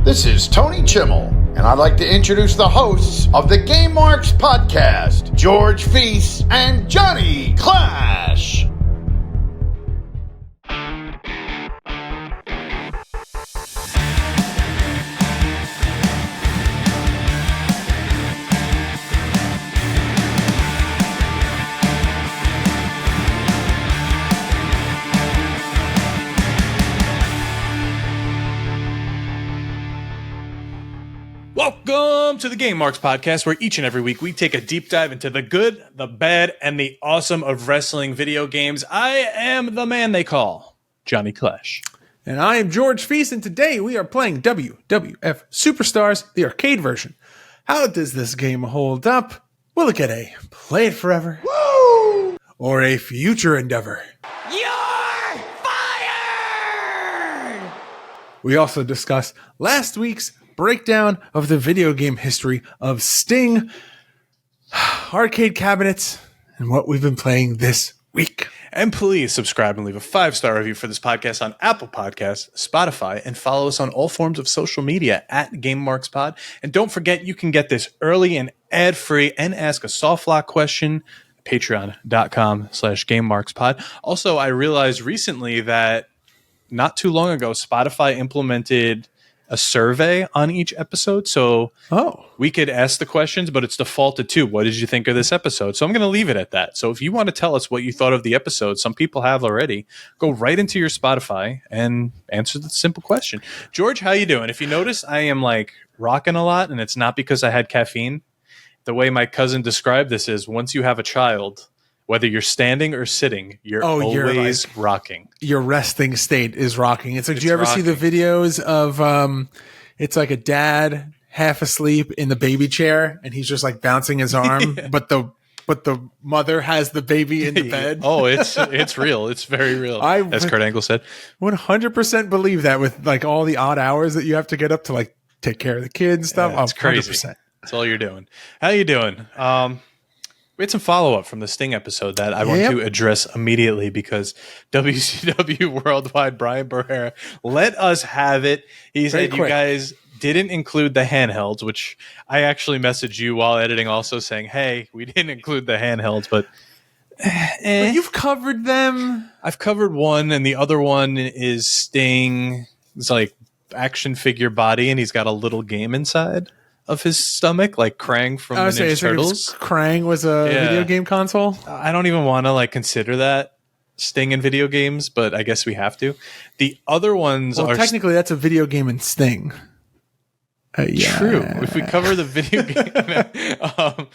This is Tony Chimmel, and I'd like to introduce the hosts of the Game Marks podcast, George Feast and Johnny Clash. Welcome to the Game Marks podcast, where each and every week we take a deep dive into the good, the bad, and the awesome of wrestling video games. I am the man they call Johnny Clash. And I am George Feast, and today we are playing WWF Superstars, the arcade version. How does this game hold up? Will it get a play it forever? Woo! Or a future endeavor? You're fired! We also discuss last week's breakdown of the video game history of Sting, arcade cabinets, and what we've been playing this week. And please subscribe and leave a 5-star review for this podcast on Apple Podcasts, Spotify, and follow us on all forms of social media at GameMarksPod. And don't forget, you can get this early and ad-free and ask a soft lock question, patreon.com/GameMarksPod. Also, I realized recently that not too long ago, Spotify implemented a survey on each episode, so we could ask the questions, but it's defaulted to what did you think of this episode. So I'm going to leave it at that. So if you want to tell us what you thought of the episode, some people have already, go right into your Spotify and answer the simple question. George, how you doing? If you notice, I am like rocking a lot, and it's not because I had caffeine. The way my cousin described this is, once you have a child, whether you're standing or sitting, you're always like, rocking. Your resting state is rocking. It's like, do you ever see the videos of, it's like a dad half asleep in the baby chair, and he's just like bouncing his arm, yeah. but the mother has the baby in the bed. Oh, it's real. It's very real. As Kurt Angle said. 100% believe that, with like all the odd hours that you have to get up to like take care of the kids and stuff. Yeah, it's crazy. 100%. That's all you're doing. How you doing? We had some follow-up from the Sting episode that I want to address immediately, because WCW Worldwide Brian Barrera let us have it. He said you guys didn't include the handhelds, which I actually messaged you while editing also saying, hey, we didn't include the handhelds, but But you've covered them. I've covered one, and the other one is Sting. It's like action figure body, and he's got a little game inside of his stomach, like Krang from the Ninja Turtles. Krang was a video game console? I don't even want to like consider that Sting in video games, but I guess we have to. The other ones are technically that's a video game in Sting. Yeah. True. If we cover the video game,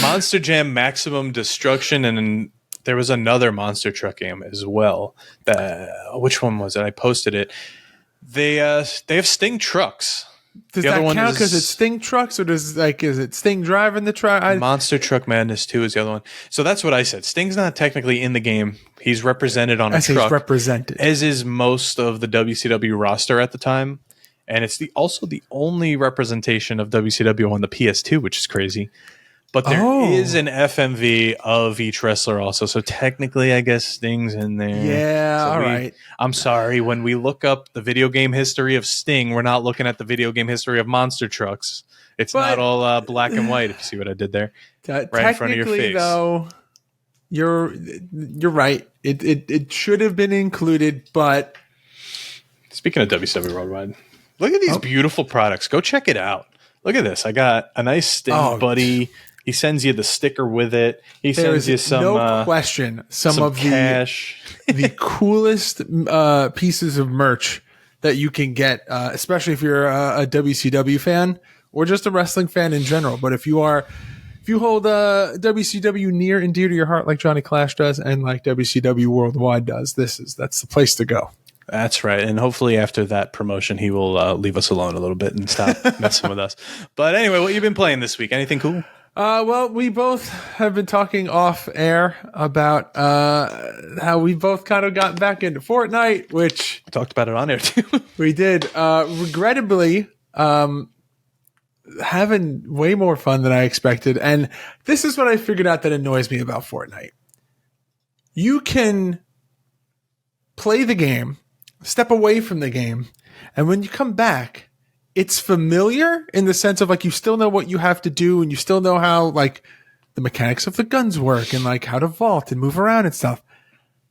Monster Jam Maximum Destruction, and then there was another Monster Truck game as well. Which one was it? I posted it. They have Sting trucks. Does that count because it's Sting trucks, or is it Sting driving the truck? Monster Truck Madness 2 is the other one. So that's what I said. Sting's not technically in the game. He's represented on a truck. He's represented. As is most of the WCW roster at the time. And it's also the only representation of WCW on the PS2, which is crazy. But there is an FMV of each wrestler also. So technically, I guess Sting's in there. Yeah, all right. I'm sorry. When we look up the video game history of Sting, we're not looking at the video game history of Monster Trucks. It's not all black and white, if you see what I did there. Right in front of your face. Though, you're right. It should have been included, but... Speaking of WCW Worldwide, look at these beautiful products. Go check it out. Look at this. I got a nice Sting buddy. He sends you the sticker with it. He sends you some no question. Some of cash. the coolest pieces of merch that you can get, especially if you're a WCW fan or just a wrestling fan in general. But if you hold WCW near and dear to your heart, like Johnny Clash does, and like WCW Worldwide does, that's the place to go. That's right. And hopefully after that promotion, he will leave us alone a little bit and stop messing with us. But anyway, what you been playing this week? Anything cool? Well, we both have been talking off air about how we both kind of got back into Fortnite, which... We talked about it on air, too. We did. Regrettably, having way more fun than I expected. And this is what I figured out that annoys me about Fortnite. You can play the game, step away from the game, and when you come back, it's familiar in the sense of like you still know what you have to do and you still know how like the mechanics of the guns work and like how to vault and move around and stuff.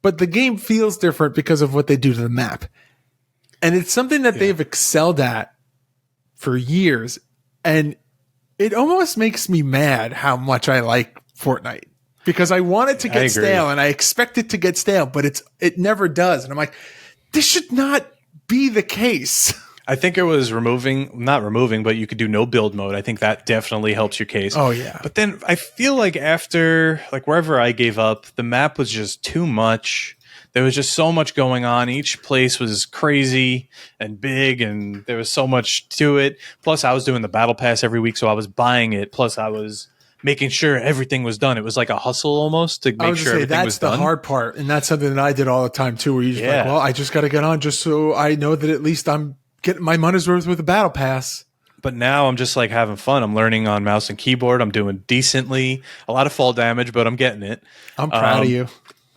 But the game feels different because of what they do to the map. And it's something that they've excelled at for years. And it almost makes me mad how much I like Fortnite because I want it to get stale and I expect it to get stale, but it never does. And I'm like, this should not be the case. I think it was not removing, but you could do no build mode. I think that definitely helps your case. Oh, yeah. But then I feel like after, like wherever I gave up, the map was just too much. There was just so much going on. Each place was crazy and big, and there was so much to it. Plus, I was doing the battle pass every week, so I was buying it. Plus, I was making sure everything was done. It was like a hustle almost to make sure everything was done. That's the hard part, and that's something that I did all the time too, where you just like, well, I just got to get on just so I know that at least I'm getting my money's worth with the battle pass. But now I'm just like having fun. I'm learning on mouse and keyboard. I'm doing decently. A lot of fall damage, but I'm getting it. I'm proud of you.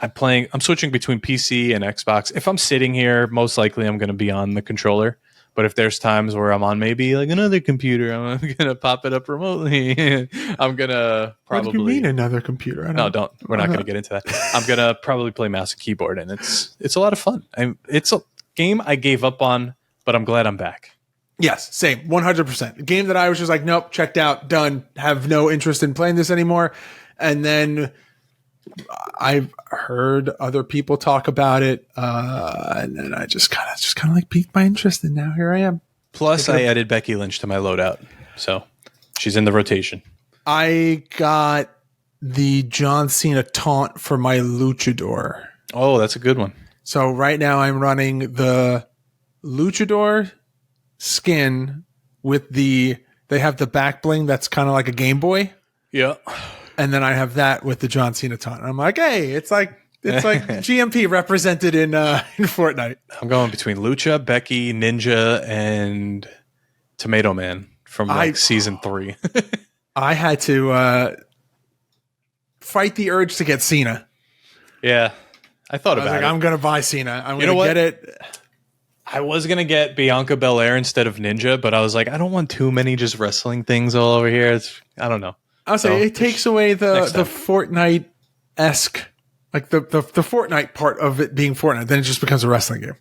I'm switching between PC and Xbox. If I'm sitting here, most likely I'm going to be on the controller. But if there's times where I'm on maybe like another computer, I'm going to pop it up remotely. I'm going to probably... What do you mean another computer? No, don't. We're not going to get into that. I'm going to probably play mouse and keyboard, and it's a lot of fun. It's a game I gave up on, but I'm glad I'm back. Yes, same, 100%. A game that I was just like, nope, checked out, done, have no interest in playing this anymore. And then I've heard other people talk about it, and then I just kind of like piqued my interest, and now here I am. Plus, I added Becky Lynch to my loadout, so she's in the rotation. I got the John Cena taunt for my Luchador. Oh, that's a good one. So right now I'm running the Luchador skin with they have the back bling that's kind of like a Game Boy. Yeah. And then I have that with the John Cena taunt. And I'm like, hey, it's like GMP represented in Fortnite. I'm going between Lucha, Becky, Ninja, and Tomato Man from season 3. I had to fight the urge to get Cena. Yeah. I thought about it. I'm going to buy Cena. I'm going to get it. I was going to get Bianca Belair instead of Ninja, but I was like, I don't want too many just wrestling things all over here. I don't know. I'll say it takes away the Fortnite-esque, like the Fortnite part of it being Fortnite. Then it just becomes a wrestling game.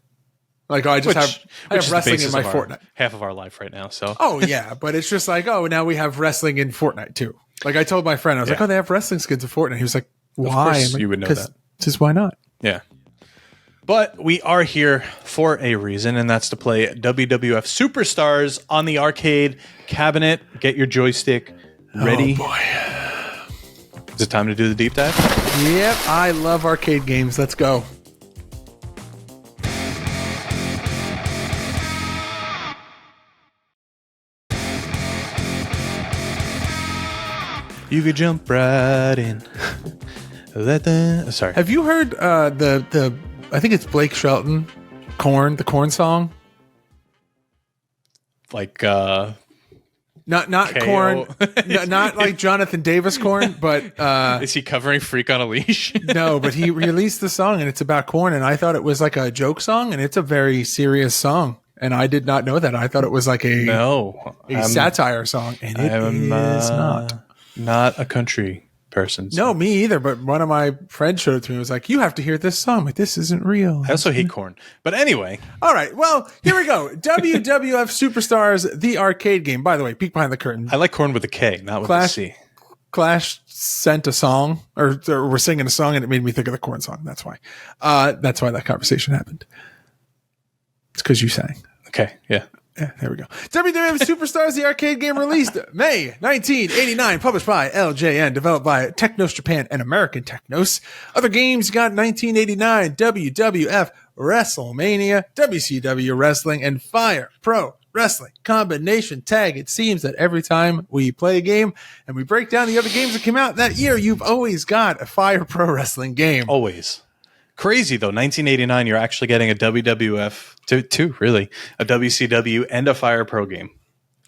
Like, I have wrestling in my Fortnite. Half of our life right now. So. Oh, yeah. But it's just like, oh, now we have wrestling in Fortnite too. Like I told my friend, I was like, oh, they have wrestling skins in Fortnite. He was like, why? Of course you would know that. Just why not? Yeah. But we are here for a reason, and that's to play WWF Superstars on the arcade cabinet. Get your joystick ready. Oh, boy. Is it time to do the deep dive? Yep, I love arcade games. Let's go. You could jump right in. Sorry. Have you heard the I think it's Blake Shelton, the Korn song? Like not Korn, not like Jonathan Davis Korn, but is he covering Freak on a Leash? No, but he released the song and it's about Korn, and I thought it was like a joke song, and it's a very serious song, and I did not know that. I thought it was like a satire song, and it is not a country person. So. No, me either. But one of my friends showed it to me. Was like, "You have to hear this song. Like, this isn't real." I also hate Korn. But anyway, all right. Well, here we go. WWF Superstars, the arcade game. By the way, peek behind the curtain. I like Korn with a K, not with a C. Clash sent a song, or we're singing a song, and it made me think of the Korn song. That's why. That's why that conversation happened. It's because you sang. Okay. Yeah. Yeah, there we go. WWF Superstars, the arcade game, released May 1989, published by LJN, developed by Technos Japan and American Technos. Other games got 1989, WWF WrestleMania, WCW Wrestling, and Fire Pro Wrestling Combination Tag. It seems that every time we play a game and we break down the other games that came out that year, you've always got a Fire Pro Wrestling game. Always. Crazy though, 1989, you're actually getting a WWF, two really, a WCW and a Fire Pro game.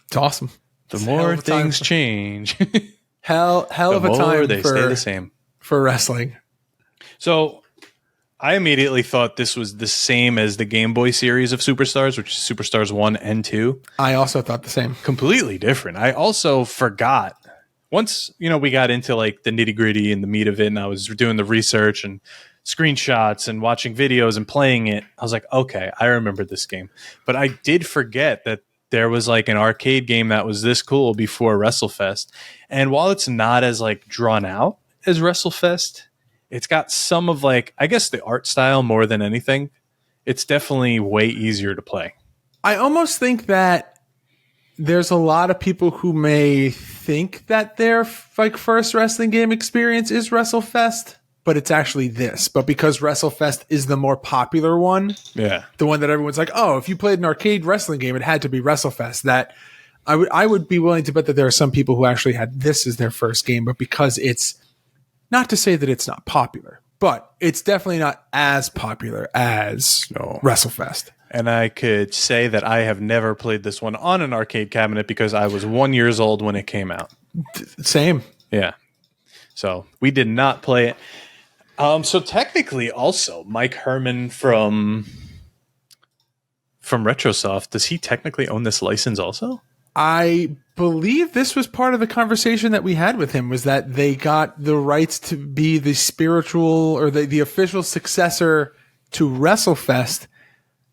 It's awesome. The more things change, hell of a time they stay the same for wrestling. So I immediately thought this was the same as the Game Boy series of Superstars, which is Superstars 1 and 2. I also thought the same. Completely different. I also forgot. Once, we got into like the nitty gritty and the meat of it, and I was doing the research and screenshots and watching videos and playing it, I was like, okay, I remember this game. But I did forget that there was like an arcade game that was this cool before WrestleFest. And while it's not as like drawn out as WrestleFest, it's got some of like, I guess the art style more than anything. It's definitely way easier to play. I almost think that there's a lot of people who may think that their like first wrestling game experience is WrestleFest, but it's actually this. But because WrestleFest is the more popular one, the one that everyone's like, oh, if you played an arcade wrestling game, it had to be WrestleFest. That I would be willing to bet that there are some people who actually had this as their first game, but because it's not to say that it's not popular, but it's definitely not as popular as WrestleFest. And I could say that I have never played this one on an arcade cabinet because I was 1 year old when it came out. Same. Yeah. So we did not play it. So technically also Mike Herman from Retrosoft, does he technically own this license also? I believe this was part of the conversation that we had with him, was that they got the rights to be the spiritual or the official successor to WrestleFest.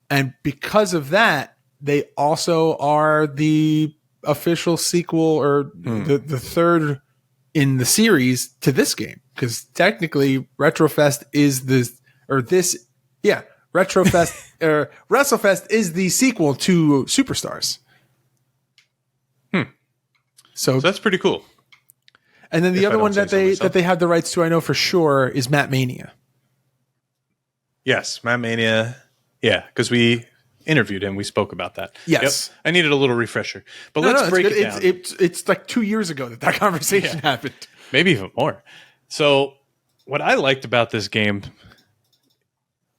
And because of that, they also are the official sequel or the third in the series to this game. Because technically WrestleFest is WrestleFest is the sequel to Superstars. So that's pretty cool. And then the other one that they have the rights to, I know for sure, is Matt Mania. Yes, Matt Mania. Yeah, because we interviewed him. We spoke about that. Yes. Yep. I needed a little refresher. But let's break it down. It's like 2 years ago that conversation happened. Maybe even more. So what I liked about this game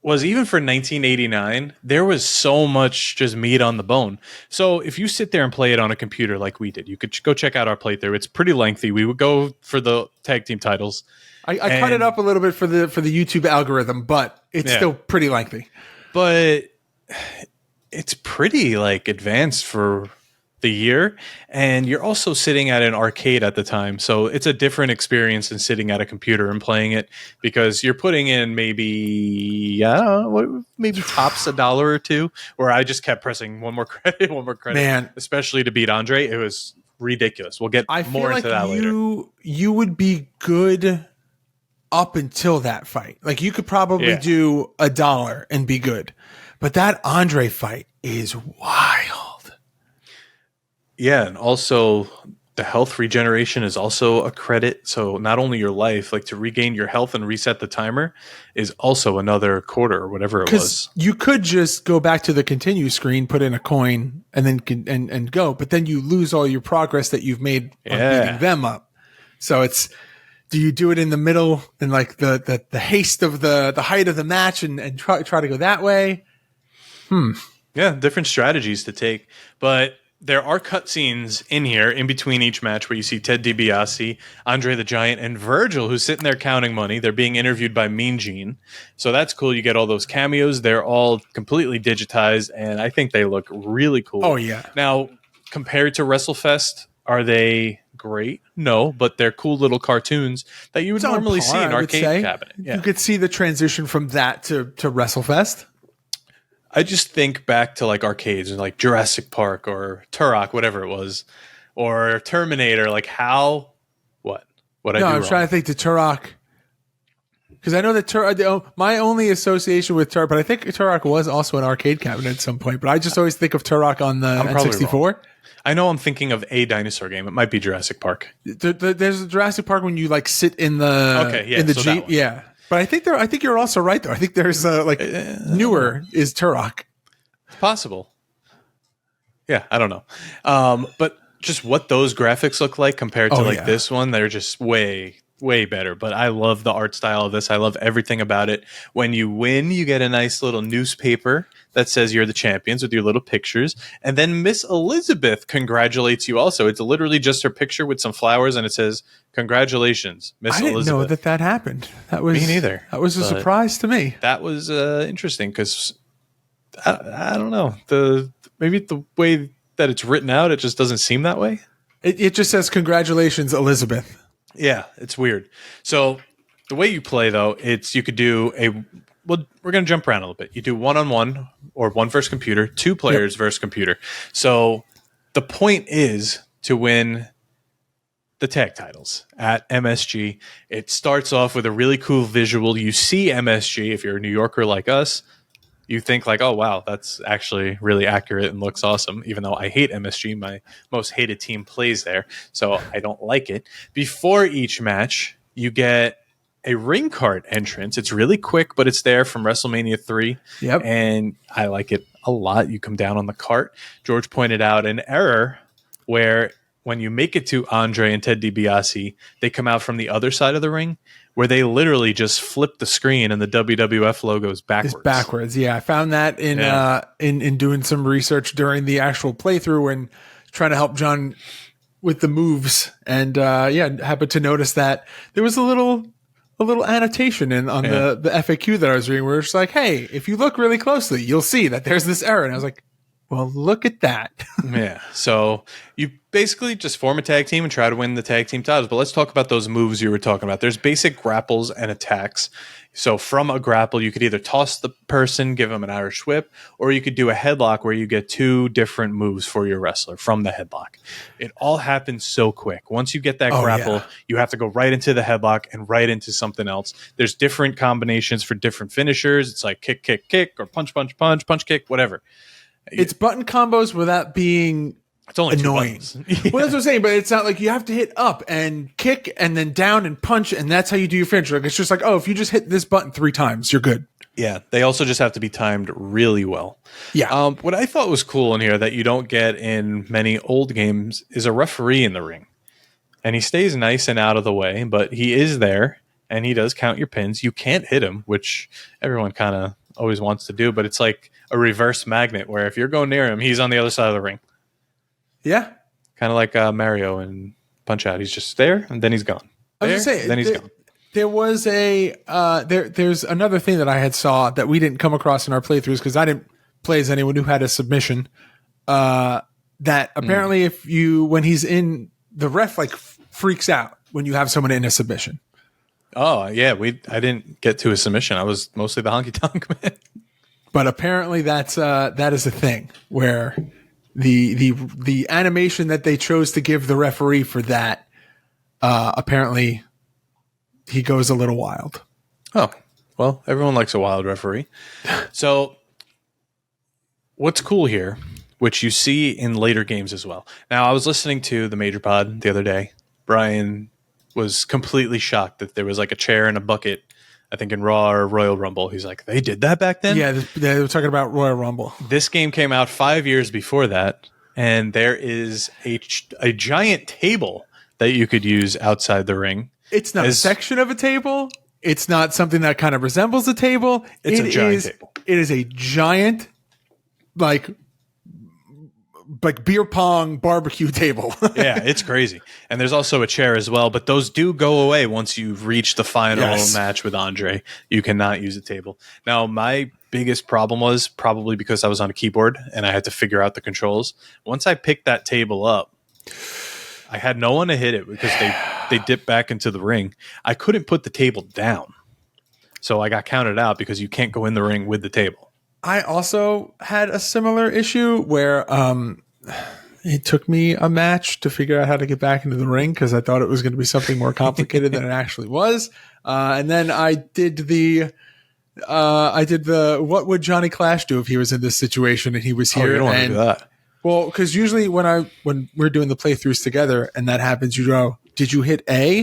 was even for 1989, there was so much just meat on the bone. So if you sit there and play it on a computer like we did, you could go check out our playthrough. It's pretty lengthy. We would go for the tag team titles. I cut it up a little bit for the YouTube algorithm, but it's still pretty lengthy. But it's pretty like advanced for the year, and you're also sitting at an arcade at the time, so it's a different experience than sitting at a computer and playing it, because you're putting in maybe tops $1 or $2. Where I just kept pressing one more credit, Man, especially to beat Andre. It was ridiculous. We'll get more into that later. You would be good up until that fight. Like you could probably do $1 and be good, but that Andre fight is wild. Yeah, and also the health regeneration is also a credit. So not only your life, like to regain your health and reset the timer is also another quarter or whatever it was. You could just go back to the continue screen, put in a coin, and then and go, but then you lose all your progress that you've made on beating them up. So it's, do you do it in the middle and like the haste of the height of the match and try to go that way? Yeah, different strategies to take, but there are cutscenes in here in between each match where you see Ted DiBiase, Andre the Giant, and Virgil, who's sitting there counting money. They're being interviewed by Mean Gene. So that's cool. You get all those cameos. They're all completely digitized, and I think they look really cool. Oh, yeah. Now, compared to WrestleFest, are they great? No, but they're cool little cartoons that you would normally see in an arcade cabinet. Yeah. You could see the transition from that to WrestleFest. I just think back to like arcades and like Jurassic Park or Turok, whatever it was, or Terminator. Like how, what I do I'm wrong? trying to think to Turok, because I know that my only association with Turok, but I think Turok was also an arcade cabinet at some point. But I just always think of Turok on the N64. I know I'm thinking of a dinosaur game. It might be Jurassic Park. There's a Jurassic Park when you like sit in the Jeep. Yeah. But I think you're also right though. I think there's newer is Turok. It's possible. Yeah, I don't know. But just what those graphics look like compared to this one, they're just way way better, but I love the art style of this. I love everything about it. When you win, you get a nice little newspaper that says you're the champions with your little pictures. And then Miss Elizabeth congratulates you also. It's literally just her picture with some flowers, and it says, "Congratulations, Miss Elizabeth." I didn't know that happened. That was me neither. That was a surprise to me. That was interesting because I don't know. Maybe the way that it's written out, it just doesn't seem that way. It just says, "Congratulations, Elizabeth." Yeah, it's weird. So the way you play, though, you could do well, we're going to jump around a little bit. You do 1-on-1 or 1 versus computer, 2 players versus computer. So the point is to win the tag titles at MSG. It starts off with a really cool visual. You see MSG, if you're a New Yorker like us, you think like, oh, wow, that's actually really accurate and looks awesome, even though I hate MSG. My most hated team plays there, so I don't like it. Before each match, you get a ring card entrance. It's really quick, but it's there from WrestleMania 3, and I like it a lot. You come down on the cart. George pointed out an error where when you make it to Andre and Ted DiBiase, they come out from the other side of the ring, where they literally just flip the screen and the WWF logos backwards. It's backwards, yeah. I found that in doing some research during the actual playthrough and trying to help John with the moves. And happened to notice that there was a little annotation on the FAQ that I was reading where it's like, hey, if you look really closely, you'll see that there's this error. And I was like, well, look at that. Yeah. So you basically just form a tag team and try to win the tag team titles. But let's talk about those moves you were talking about. There's basic grapples and attacks. So from a grapple, you could either toss the person, give them an Irish whip, or you could do a headlock where you get 2 different moves for your wrestler from the headlock. It all happens so quick. Once you get that grapple, you have to go right into the headlock and right into something else. There's different combinations for different finishers. It's like kick, kick, kick, or punch, punch, punch, punch, kick, whatever. It's button combos without being it's only annoying. Well, that's what I'm saying, but it's not like you have to hit up and kick and then down and punch, and that's how you do your finisher. Like, it's just like, oh, if you just hit this button 3 times, you're good. Yeah, they also just have to be timed really well. Yeah. What I thought was cool in here that you don't get in many old games is a referee in the ring. And he stays nice and out of the way, but he is there, and he does count your pins. You can't hit him, which everyone kind of always wants to do, but it's like a reverse magnet where if you're going near him, he's on the other side of the ring. Yeah. Kind of like Mario in Punch-Out. He's just there, and then he's gone. I was going to say, then he's gone. There was there's another thing that I had saw that we didn't come across in our playthroughs because I didn't play as anyone who had a submission. That apparently when he's in, the ref like freaks out when you have someone in a submission. Oh yeah, I didn't get to a submission. I was mostly the honky tonk man. But apparently that is a thing where the animation that they chose to give the referee for that apparently he goes a little wild. Oh, well, everyone likes a wild referee. So what's cool here, which you see in later games as well. Now, I was listening to the Major Pod the other day. Brian was completely shocked that there was like a chair and a bucket, I think in Raw or Royal Rumble. He's like, they did that back then? Yeah, they were talking about Royal Rumble. This game came out 5 years before that, and there is a giant table that you could use outside the ring. It's not a section of a table. It's not something that kind of resembles a table. It's a giant table. It is a giant, like beer pong barbecue table. Yeah, it's crazy. And there's also a chair as well, but those do go away once you've reached the final match with Andre. You cannot use a table. Now, my biggest problem was probably because I was on a keyboard and I had to figure out the controls. Once I picked that table up, I had no one to hit it because they dipped back into the ring. I couldn't put the table down. So I got counted out because you can't go in the ring with the table. I also had a similar issue where it took me a match to figure out how to get back into the ring because I thought it was going to be something more complicated than it actually was. And then I did the what would Johnny Clash do if he was in this situation and he was here? You don't want to do that. Well, because usually when we're doing the playthroughs together and that happens, you go, "Did you hit A?"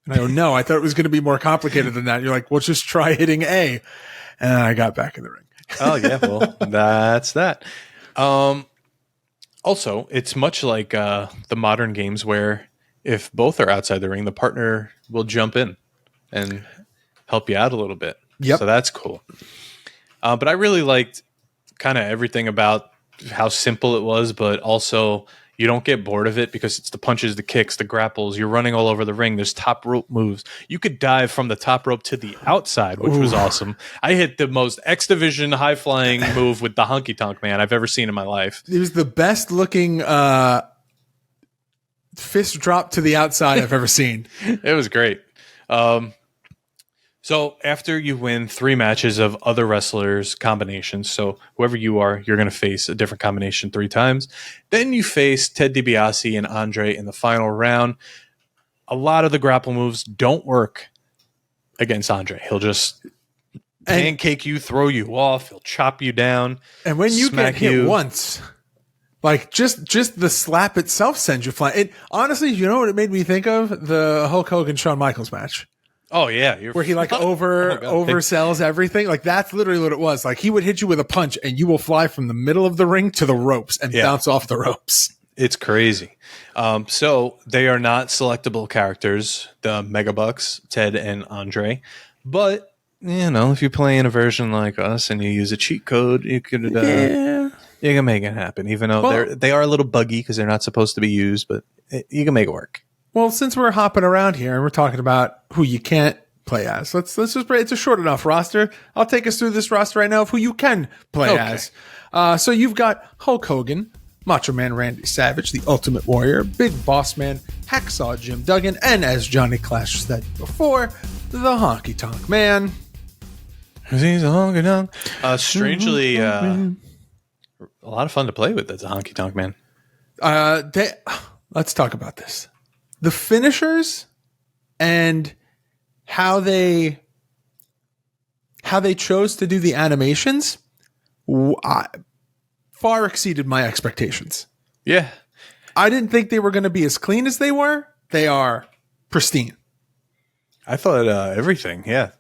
And I go, "No, I thought it was going to be more complicated than that." You're like, "Well, just try hitting A," and I got back in the ring. Oh yeah, well that's that. Also, it's much like the modern games where if both are outside the ring, the partner will jump in and help you out a little bit. Yep. So that's cool. But I really liked kind of everything about how simple it was, but also you don't get bored of it because it's the punches, the kicks, the grapples. You're running all over the ring. There's top rope moves. You could dive from the top rope to the outside, which was awesome. I hit the most X Division high flying move with the honky tonk man I've ever seen in my life. It was the best looking fist drop to the outside I've ever seen. It was great. So after you win 3 matches of other wrestlers combinations, so whoever you are, you're going to face a different combination 3 times. Then you face Ted DiBiase and Andre in the final round. A lot of the grapple moves don't work against Andre. He'll just pancake you, throw you off. He'll chop you down. And when you get hit once, like just the slap itself sends you flying. It honestly, you know what it made me think of? The Hulk Hogan Shawn Michaels match. Oh yeah, where he like oversells everything. Like that's literally what it was. Like he would hit you with a punch, and you will fly from the middle of the ring to the ropes and bounce off the ropes. It's crazy. So they are not selectable characters, the Megabucks, Ted and Andre. But you know, if you play in a version like us and you use a cheat code, you could you can make it happen. Even though they are a little buggy because they're not supposed to be used, but you can make it work. Well, since we're hopping around here and we're talking about who you can't play as, let's just it's a short enough roster. I'll take us through this roster right now of who you can play as. So you've got Hulk Hogan, Macho Man Randy Savage, the Ultimate Warrior, Big Boss Man, Hacksaw Jim Duggan, and as Johnny Clash said before, the Honky Tonk Man. He's a honky tonk. Strangely, a lot of fun to play with as a Honky Tonk Man. Let's talk about this. The finishers and how they chose to do the animations far exceeded my expectations. Yeah. I didn't think they were going to be as clean as they were. They are pristine. I thought everything, yeah.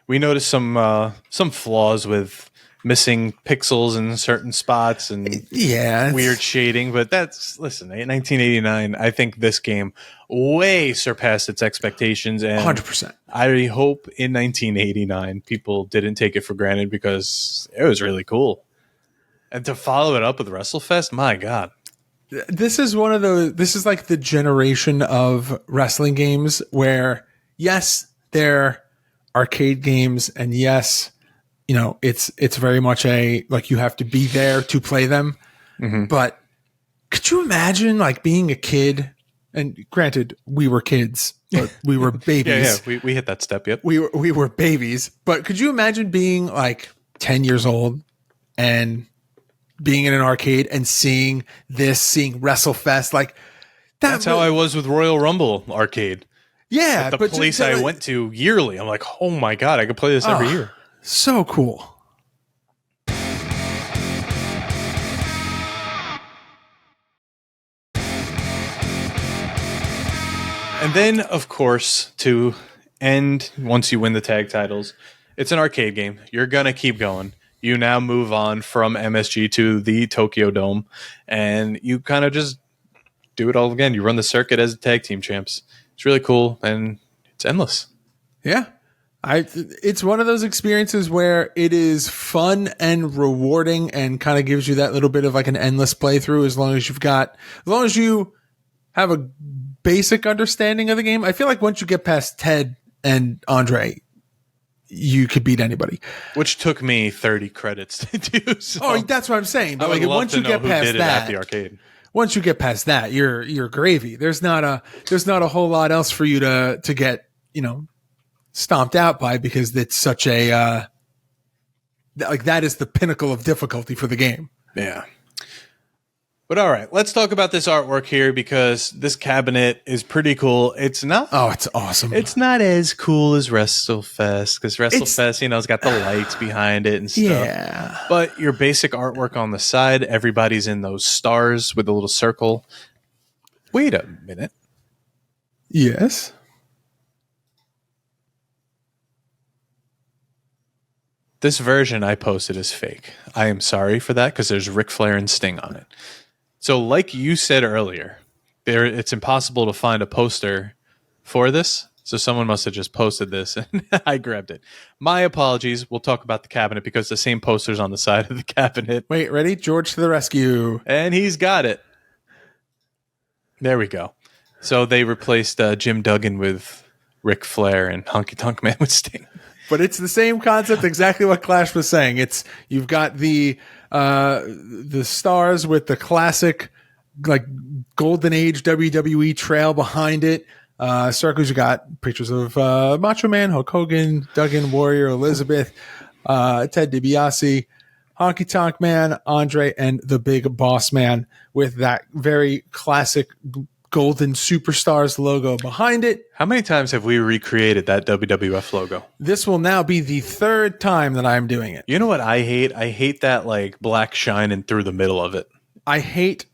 We noticed some flaws with missing pixels in certain spots and weird shading, but listen, in 1989, I think this game way surpassed its expectations, and 100%. I hope in 1989 people didn't take it for granted because it was really cool. And to follow it up with WrestleFest, my God. This is like the generation of wrestling games where, yes, they're arcade games, and yes, you know, it's very much like you have to be there to play them. Mm-hmm. But could you imagine like being a kid? And granted, we were kids, but we were babies. We hit that step. Yep. We were babies. But could you imagine being like 10 years old and being in an arcade and seeing WrestleFest? Like that's how I was with Royal Rumble arcade. Yeah, the place I went to yearly. I'm like, oh my God, I could play this every year. So cool. And then, of course, to end, once you win the tag titles, it's an arcade game. You're going to keep going. You now move on from MSG to the Tokyo Dome, and you kind of just do it all again. You run the circuit as tag team champs. It's really cool, and it's endless. Yeah. It's one of those experiences where it is fun and rewarding and kind of gives you that little bit of like an endless playthrough as long as you have a basic understanding of the game. I feel like once you get past Ted and Andre, you could beat anybody. Which took me 30 credits to do. So that's what I'm saying. But like once you get past that, at the arcade. Once you get past that, you're gravy. There's not a whole lot else for you to get, you know, stomped out by, because it's such a that is the pinnacle of difficulty for the game. Yeah. But all right, let's talk about this artwork here, because this cabinet is pretty cool. It's not. Oh, it's awesome. It's not as cool as WrestleFest, because WrestleFest, it's got the lights behind it and stuff. Yeah. But your basic artwork on the side, everybody's in those stars with a little circle. Wait a minute. Yes. This version I posted is fake. I am sorry for that, because there's Ric Flair and Sting on it. So like you said earlier, it's impossible to find a poster for this. So someone must have just posted this and I grabbed it. My apologies. We'll talk about the cabinet because the same poster's on the side of the cabinet. Wait, ready? George to the rescue. And he's got it. There we go. So they replaced Jim Duggan with Ric Flair and Honky Tonk Man with Sting. But it's the same concept, exactly what Clash was saying. You've got the stars with the classic like golden age WWE trail behind it. Circles, you got pictures of Macho Man, Hulk Hogan, Duggan, Warrior, Elizabeth, Ted DiBiase, Honky Tonk Man, Andre, and the Big Boss Man with that very classic golden Superstars logo behind it. How many times have we recreated that WWF logo? This will now be the third time that I'm doing it. You know what I hate? I hate that like black shining through the middle of it. I hate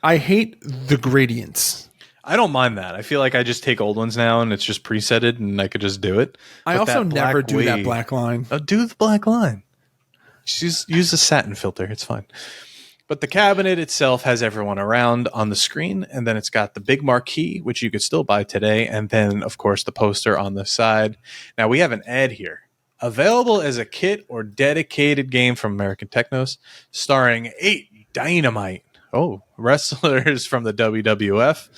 the gradients. I don't mind that. I feel like I just take old ones now and it's just presetted and I could just do it. I also never do that black line. Do the black line. Just use the satin filter. It's fine. But the cabinet itself has everyone around on the screen. And then it's got the big marquee, which you could still buy today. And then, of course, the poster on the side. Now, we have an ad here. Available as a kit or dedicated game from American Technos, starring 8 Dynamite. Wrestlers from the WWF.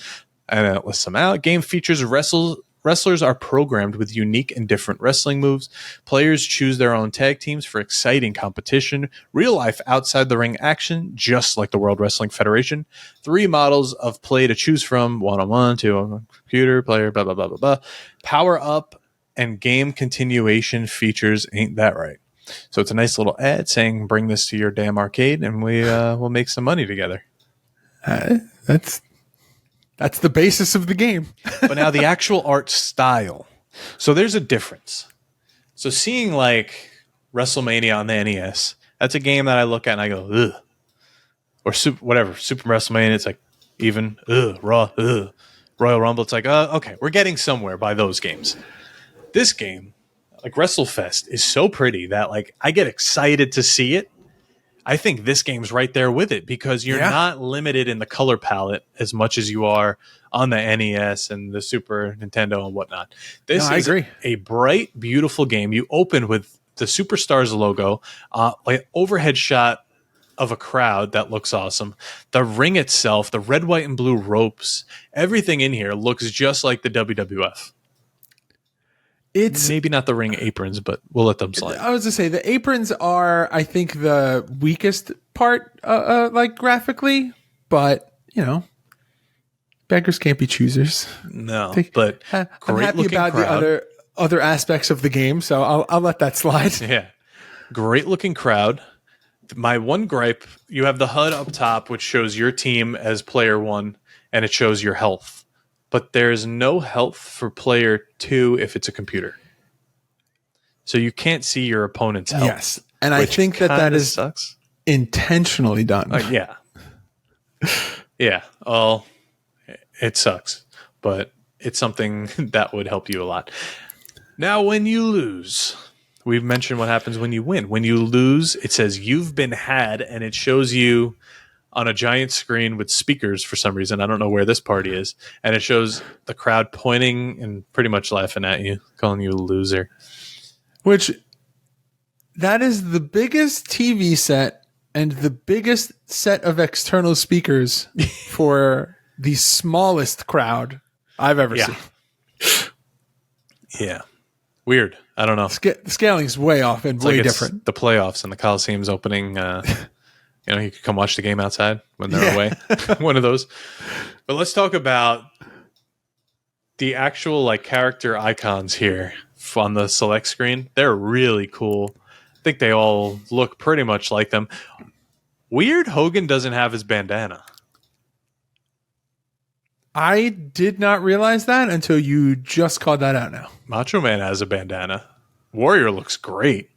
And it lists them out. Game features wrestlers are programmed with unique and different wrestling moves. Players choose their own tag teams for exciting competition. Real life outside the ring action, just like the World Wrestling Federation. 3 models of play to choose from. 1-on-1, 2-on-1, computer, player, blah, blah, blah, blah, blah. Power up and game continuation features. Ain't that right? So it's a nice little ad saying, bring this to your damn arcade and we'll make some money together. That's the basis of the game. But now the actual art style. So there's a difference. So seeing like WrestleMania on the NES, that's a game that I look at and I go, ugh. Or Super WrestleMania, it's like even, ugh, Raw, ugh. Royal Rumble, it's like, okay, we're getting somewhere by those games. This game, like WrestleFest, is so pretty that like I get excited to see it. I think this game's right there with it because you're not limited in the color palette as much as you are on the NES and the Super Nintendo and whatnot. This is a bright, beautiful game. You open with the Superstars logo, like overhead shot of a crowd that looks awesome. The ring itself, the red, white, and blue ropes, everything in here looks just like the WWF. It's maybe not the ring aprons, but we'll let them slide. I was to say the aprons are, I think, the weakest part, like graphically. But you know, beggars can't be choosers. No, but I'm happy about crowd. The other aspects of the game, so I'll let that slide. Yeah, great looking crowd. My one gripe: you have the HUD up top, which shows your team as player 1, and it shows your health. But there's no health for player 2 if it's a computer. So you can't see your opponent's health. Yes. And I think that is sucks. Intentionally done. Yeah. Yeah. Well, it sucks. But it's something that would help you a lot. Now, when you lose, we've mentioned what happens when you win. When you lose, it says you've been had, and it shows you on a giant screen with speakers for some reason. I don't know where this party is. And it shows the crowd pointing and pretty much laughing at you, calling you a loser. Which, that is the biggest TV set and the biggest set of external speakers for the smallest crowd I've ever seen. Yeah. Weird. I don't know. The scaling's way off and way different. The playoffs and the Coliseum's opening... you know, you could come watch the game outside when they're away. One of those. But let's talk about the actual like character icons here on the select screen. They're really cool. I think they all look pretty much like them. Weird Hogan doesn't have his bandana. I did not realize that until you just called that out now. Macho Man has a bandana. Warrior looks great.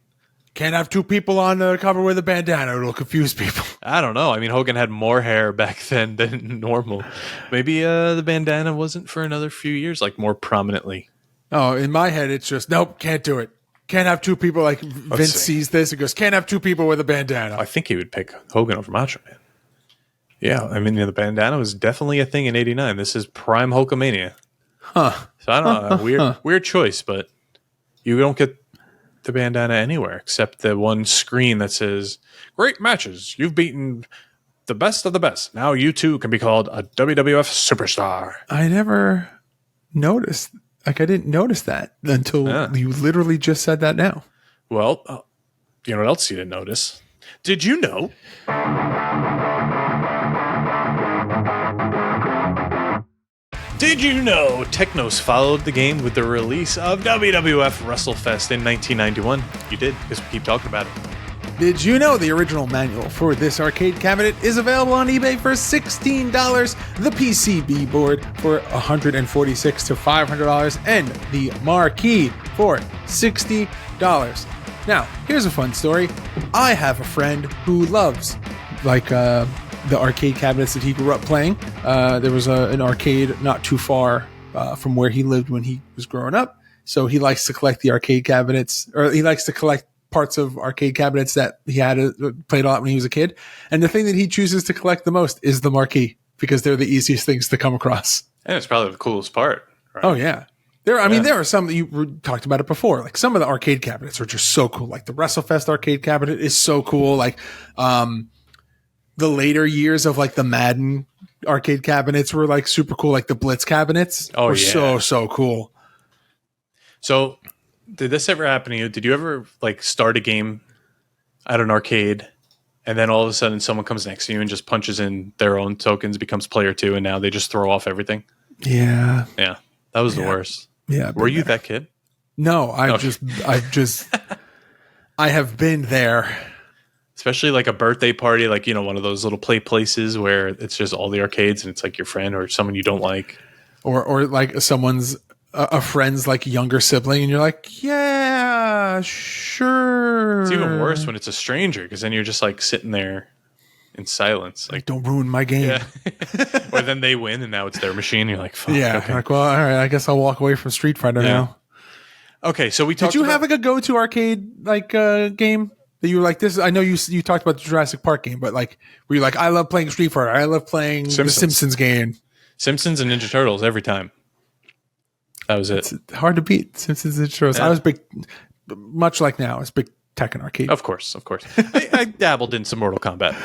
Can't have 2 people on the cover with a bandana. It'll confuse people. I don't know. I mean, Hogan had more hair back then than normal. Maybe the bandana wasn't for another few years, like more prominently. Oh, in my head, it's just, nope, can't do it. Can't have 2 people. Like Vince sees this and goes, can't have 2 people with a bandana. I think he would pick Hogan over Macho Man. Yeah, I mean, the bandana was definitely a thing in '89. This is prime Hulkamania. Huh. So I don't know. Weird choice, but you don't get the bandana anywhere except the one screen that says, "Great matches. You've beaten the best of the best. Now you too can be called a WWF superstar." I never noticed. Like, I didn't notice that until you literally just said that now. Well, you know what else you didn't notice? Did you know? Did you know Technos followed the game with the release of WWF WrestleFest in 1991? You did, because we keep talking about it. Did you know the original manual for this arcade cabinet is available on eBay for $16, the PCB board for $146 to $500, and the marquee for $60. Now, here's a fun story. I have a friend who loves, the arcade cabinets that he grew up playing. There was an arcade not too far from where he lived when he was growing up. So he likes to collect the arcade cabinets, or he likes to collect parts of arcade cabinets that he had played a lot when he was a kid. And the thing that he chooses to collect the most is the marquee, because they're the easiest things to come across. And it's probably the coolest part. Right? Oh, yeah. There are some that you talked about it before. Like, some of the arcade cabinets are just so cool. Like the WrestleFest arcade cabinet is so cool. Like, the later years of like the Madden arcade cabinets were like super cool. Like the Blitz cabinets were so cool. So did this ever happen to you? Did you ever like start a game at an arcade and then all of a sudden someone comes next to you and just punches in their own tokens, becomes player 2, and now they just throw off everything? Yeah. Yeah. That was the worst. Yeah. Were you that kid? No, I have been there. Especially like a birthday party, like, you know, one of those little play places where it's just all the arcades and it's like your friend or someone you don't like. Or like someone's, a friend's like younger sibling, and you're like, yeah, sure. It's even worse when it's a stranger, because then you're just like sitting there in silence. Like, don't ruin my game. Yeah. Or then they win and now it's their machine. You're like, fuck. Yeah. Okay. Like, well, all right, I guess I'll walk away from Street Fighter now. Okay. So we talked Did you have like a go-to arcade like game that you were like, this? I know you talked about the Jurassic Park game, but like, were you like, I love playing Street Fighter, I love playing the Simpsons game? Simpsons and Ninja Turtles every time. That was it. It's hard to beat Simpsons and Ninja Turtles. I was big, much like now, it's big Tekken arcade. Of course. I dabbled in some Mortal Kombat.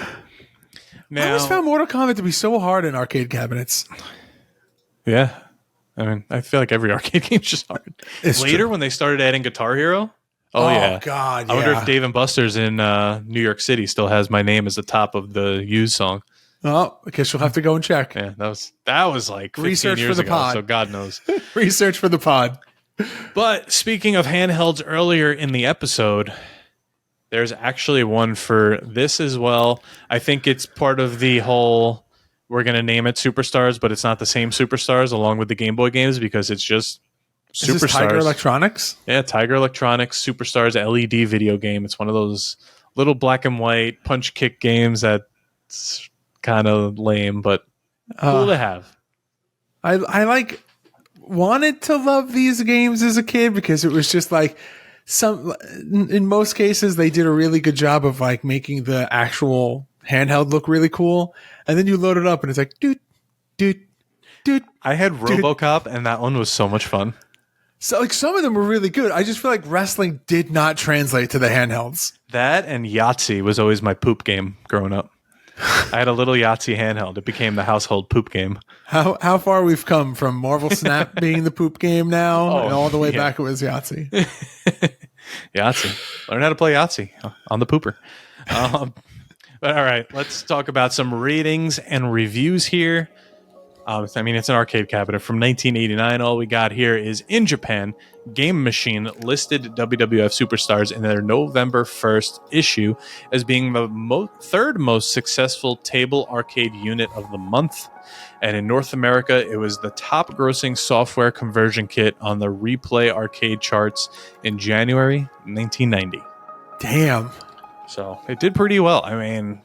Now, I always found Mortal Kombat to be so hard in arcade cabinets. Yeah. I mean, I feel like every arcade game's just hard. It's Later, true. when they started adding Guitar Hero. Oh yeah. God, yeah. I wonder if Dave & Buster's in New York City still has my name as the top of the used song. Oh, I guess you'll have to go and check. Yeah, that was like 15 Research years for the ago, pod. so God knows. Research for the pod. But speaking of handhelds, earlier in the episode, there's actually one for this as well. I think it's part of the whole, we're going to name it Superstars, but it's not the same Superstars along with the Game Boy games, because it's just Superstars. Is this Tiger Electronics? Yeah, Tiger Electronics Superstars LED video game. It's one of those little black and white punch kick games that's kind of lame, but cool to have. I like wanted to love these games as a kid, because it was just like in most cases they did a really good job of like making the actual handheld look really cool, and then you load it up and it's like doot. I had RoboCop, and that one was so much fun. So like some of them were really good. I just feel like wrestling did not translate to the handhelds. That and Yahtzee was always my poop game growing up. I had a little Yahtzee handheld. It became the household poop game. How far we've come from Marvel Snap being the poop game now, and all the way back it was Yahtzee. Yahtzee. Learn how to play Yahtzee on the pooper. But all right, let's talk about some ratings and reviews here. I mean, it's an arcade cabinet from 1989. All we got here is, in Japan, Game Machine listed WWF Superstars in their November 1st issue as being the third most successful table arcade unit of the month. And in North America, it was the top grossing software conversion kit on the Replay arcade charts in January 1990. Damn. So it did pretty well. I mean,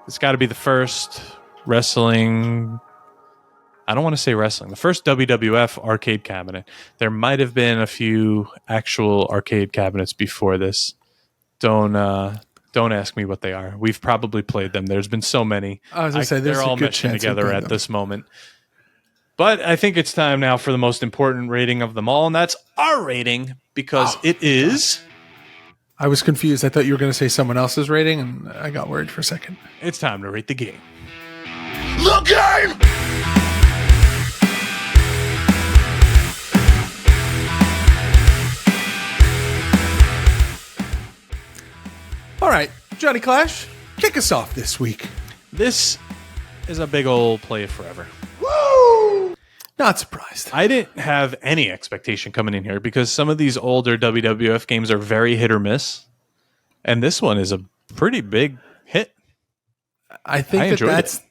it's got to be the first wrestling... I don't want to say wrestling. The first WWF arcade cabinet. There might have been a few actual arcade cabinets before this. Don't Don't ask me what they are. We've probably played them. There's been so many. I was going to say, they're all meshing together at this moment. But I think it's time now for the most important rating of them all, and that's our rating, because it is... I was confused. I thought you were going to say someone else's rating, and I got worried for a second. It's time to rate the game. The game! All right, Johnny Clash, kick us off this week. This is a big old play it forever. Woo! Not surprised. I didn't have any expectation coming in here because some of these older WWF games are very hit or miss. And this one is a pretty big hit. I think that's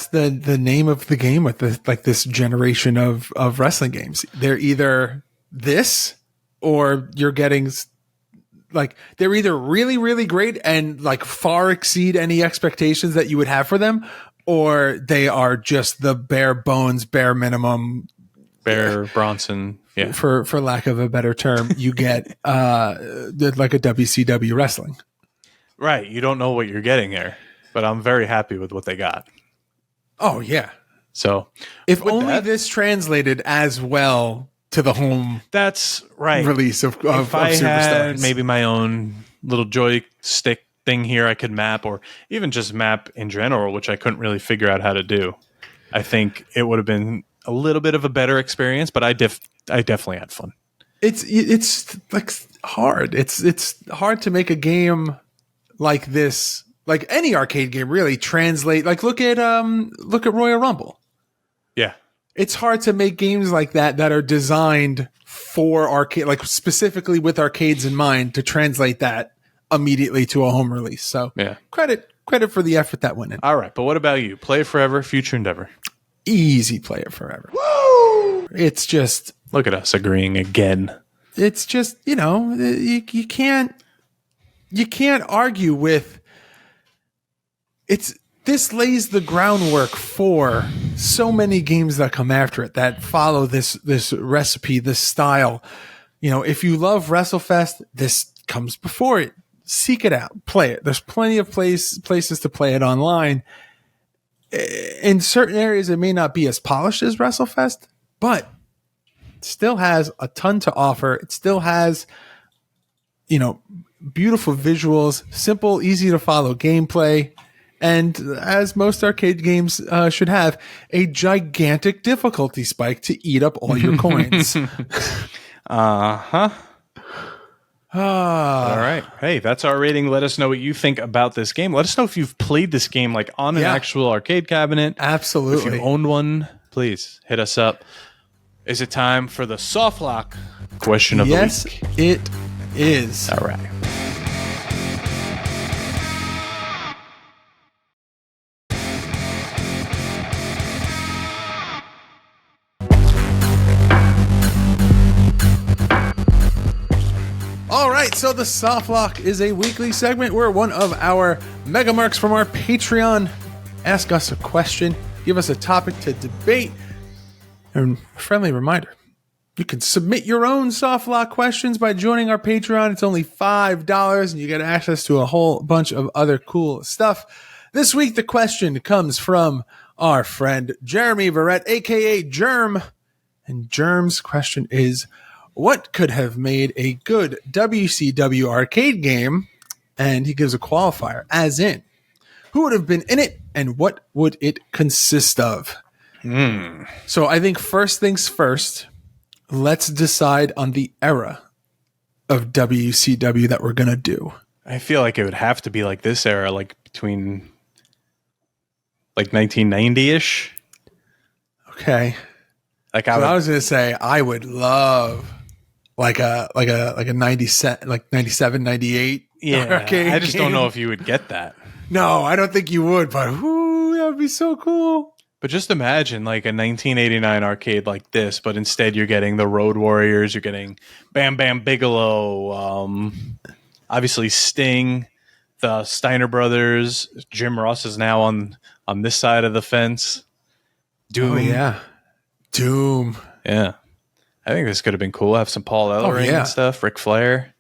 the name of the game with this generation of wrestling games. They're either this or you're getting they're either really, really great and far exceed any expectations that you would have for them, or they are just the bare bones, bare minimum, Bear Bronson. Yeah. For lack of a better term, you get like a WCW wrestling. Right. You don't know what you're getting here, but I'm very happy with what they got. Oh, yeah. So if only this translated as well to the home that's right release of I Superstars. Had maybe my own little joystick thing here I could map, or even just map in general, which I couldn't really figure out how to do. I think it would have been a little bit of a better experience, but I definitely had fun. It's like hard. It's hard to make a game like this, like any arcade game, really translate. Like look at Royal Rumble. Yeah. It's hard to make games like that are designed for arcade, like specifically with arcades in mind, to translate that immediately to a home release. So yeah, credit for the effort that went in. All right, but what about you? Play it forever, future endeavor. Easy, play it forever. Woo! It's just, look at us agreeing again. It's just, you can't argue with it's. This lays the groundwork for so many games that come after it that follow this recipe, this style. If you love WrestleFest, this comes before it. Seek it out, play it. There's plenty of places to play it online. In certain areas, it may not be as polished as WrestleFest, but it still has a ton to offer. It still has, beautiful visuals, simple, easy to follow gameplay. And as most arcade games should have, a gigantic difficulty spike to eat up all your coins. Uh-huh. All right. Hey, that's our rating. Let us know what you think about this game. Let us know if you've played this game on an actual arcade cabinet. Absolutely. If you owned one, please hit us up. Is it time for the soft lock question of the week? Yes, it is. All right. All right, so the Soft Lock is a weekly segment where one of our mega marks from our Patreon ask us a question, give us a topic to debate. And a friendly reminder, you can submit your own Soft Lock questions by joining our Patreon. It's only $5 and you get access to a whole bunch of other cool stuff. This week, the question comes from our friend Jeremy Verrett, aka Germ. And Germ's question is, what could have made a good WCW arcade game? And he gives a qualifier, as in, who would have been in it and what would it consist of? So I think first things first, let's decide on the era of WCW that we're going to do. I feel like it would have to be like this era, like between 1990-ish. Okay. I was going to say, I would love like a 97, 98. Yeah. arcade I just game. don't know if you would get that. No, I don't think you would, but that would be so cool. But just imagine like a 1989 arcade like this, but instead you're getting the Road Warriors, you're getting Bam Bam Bigelow, obviously Sting, the Steiner Brothers, Jim Ross is now on this side of the fence. Doom. Oh, yeah. Doom. Yeah. I think this could have been cool. Have some Paul Ellering and stuff, Ric Flair.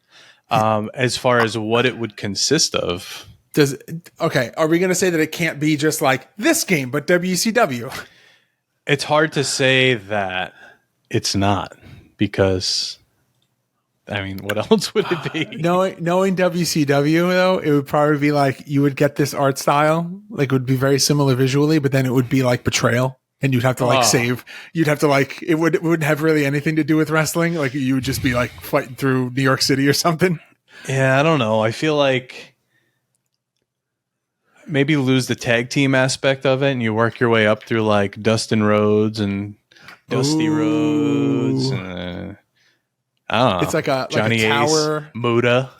As far as what it would consist of, are we going to say that it can't be just like this game, but WCW? it's hard to say that it's not, because I mean, what else would it be? Knowing WCW though, it would probably be like you would get this art style, like it would be very similar visually, but then it would be like betrayal, and you'd have to like save. You'd have to like it wouldn't have really anything to do with wrestling. Like you would just be like fighting through New York City or something. Yeah, I don't know. I feel like maybe lose the tag team aspect of it, and you work your way up through like Dustin Rhodes and Dusty Rhodes. I don't know. It's like a Johnny tower. Ace, Muda.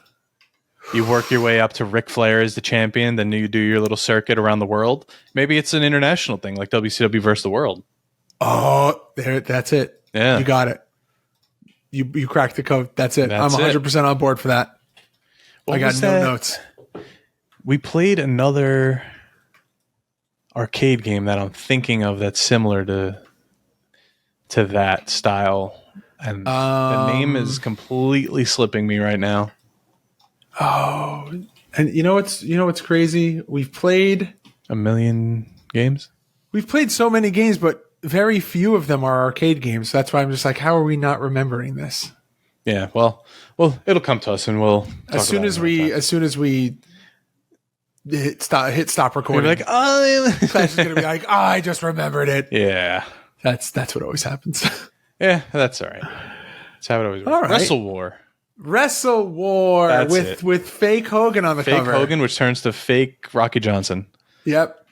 You work your way up to Ric Flair as the champion, then you do your little circuit around the world. Maybe it's an international thing, like WCW versus the World. Oh, that's it. Yeah, you got it. You cracked the code. That's it. I'm 100% on board for that. I got no notes. We played another arcade game that I'm thinking of that's similar to that style. And the name is completely slipping me right now. Oh, and you know what's crazy? We've played a million games. We've played so many games, but very few of them are arcade games. So that's why I'm just like, how are we not remembering this? Yeah, well, it'll come to us, and we'll talk as soon as we hit stop recording. We're like, oh, Clash is gonna be like, oh, I just remembered it. Yeah, that's what always happens. Yeah, that's all right. That's how it always works. All right. Wrestle War with fake Hogan on the cover. Fake Hogan, which turns to fake Rocky Johnson. Yep.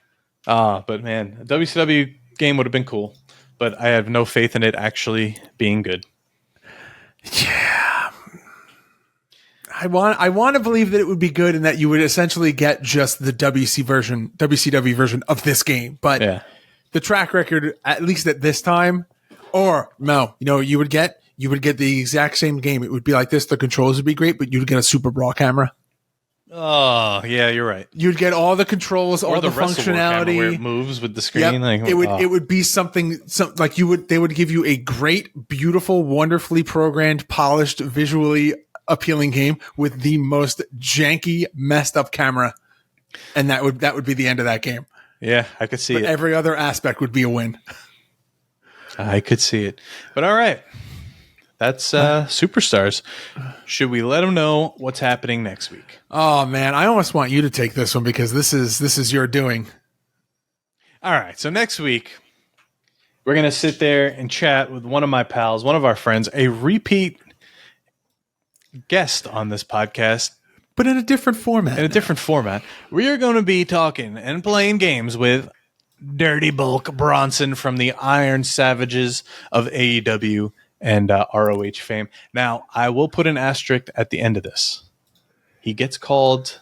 But man, a WCW game would have been cool, but I have no faith in it actually being good. Yeah. I want to believe that it would be good and that you would essentially get just the WCW version of this game. But the track record, at least at this time, or no, you would get the exact same game. It would be like this. The controls would be great, but you'd get a Super Brawl camera. Oh, yeah, you're right. You'd get all the controls, all the functionality, where it moves with the screen. Yep. Like, it would be something like they would give you a great, beautiful, wonderfully programmed, polished, visually appealing game with the most janky, messed up camera, and that would be the end of that game. Yeah, I could see it. Every other aspect would be a win. I could see it. But all right. That's Superstars. Should we let them know what's happening next week? Oh man, I almost want you to take this one because this is your doing. All right. So next week we're going to sit there and chat with one of my pals, one of our friends, a repeat guest on this podcast, but in a different format. We are going to be talking and playing games with Dirty Bulk Bronson from the Iron Savages of AEW and ROH fame. Now, I will put an asterisk at the end of this. He gets called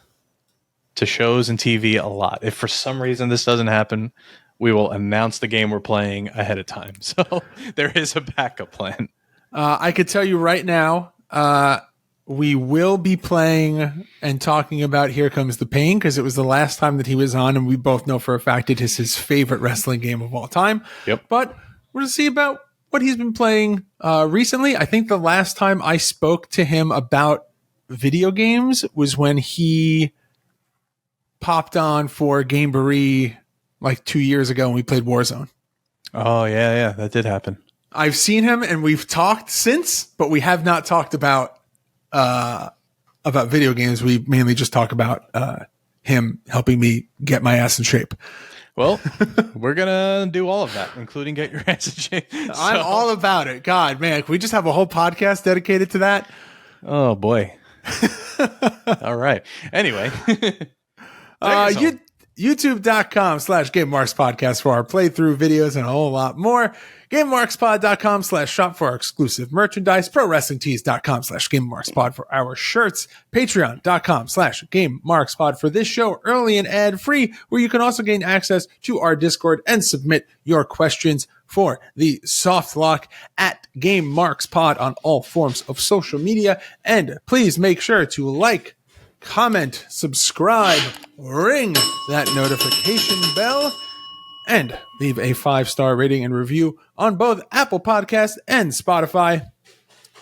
to shows and TV a lot. If for some reason this doesn't happen, we will announce the game we're playing ahead of time. So there is a backup plan. I could tell you right now, we will be playing and talking about Here Comes the Pain because it was the last time that he was on, and we both know for a fact it is his favorite wrestling game of all time. Yep. But we're going to see about what he's been playing recently. I think the last time I spoke to him about video games was when he popped on for Gameboree like 2 years ago and we played Warzone. Oh, yeah, that did happen. I've seen him and we've talked since, but we have not talked about video games. We mainly just talk about him helping me get my ass in shape. Well, we're going to do all of that, including get your ass in shape. I'm all about it. God, man, can we just have a whole podcast dedicated to that? Oh, boy. All right. Anyway. YouTube.com/GameMarksPodcast for our playthrough videos and a whole lot more. GameMarksPod.com/shop for our exclusive merchandise. ProWrestlingTees.com/GameMarksPod for our shirts. Patreon.com/GameMarksPod for this show early and ad free, where you can also gain access to our Discord and submit your questions for the soft lock at GameMarksPod on all forms of social media. And please make sure to like, comment, subscribe, ring that notification bell, and leave a 5-star rating and review on both Apple Podcasts and Spotify.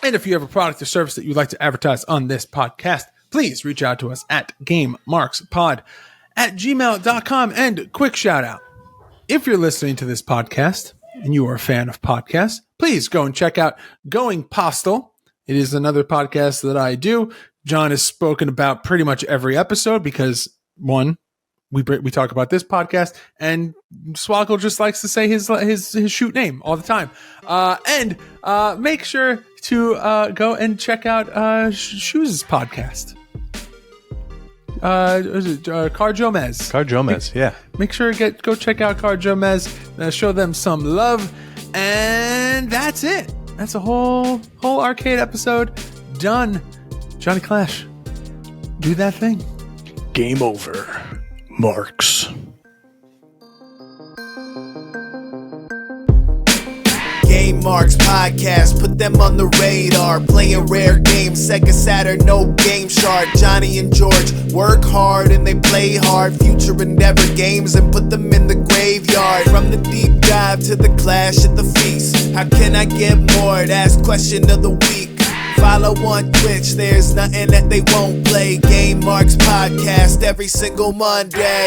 And if you have a product or service that you'd like to advertise on this podcast, please reach out to us at GameMarksPod@gmail.com. And quick shout out. If you're listening to this podcast and you are a fan of podcasts, please go and check out Going Postal. It is another podcast that I do. John has spoken about pretty much every episode because, one, we talk about this podcast, and Swoggle just likes to say his shoot name all the time. And make sure to go and check out Shoes' podcast. Car Jomez. Car Jomez, yeah. Make sure to go check out Car Jomez. Show them some love, and that's it. That's a whole arcade episode done. Johnny Clash, do that thing. Game over, Marks. Game Marks Podcast, put them on the radar. Playing rare games, Sega Saturn, no Game Shark. Johnny and George work hard and they play hard. Future endeavor games and put them in the graveyard. From the deep dive to the clash at the feast. How can I get more? That's question of the week. Follow on Twitch, there's nothing that they won't play. Game Marks Podcast every single Monday.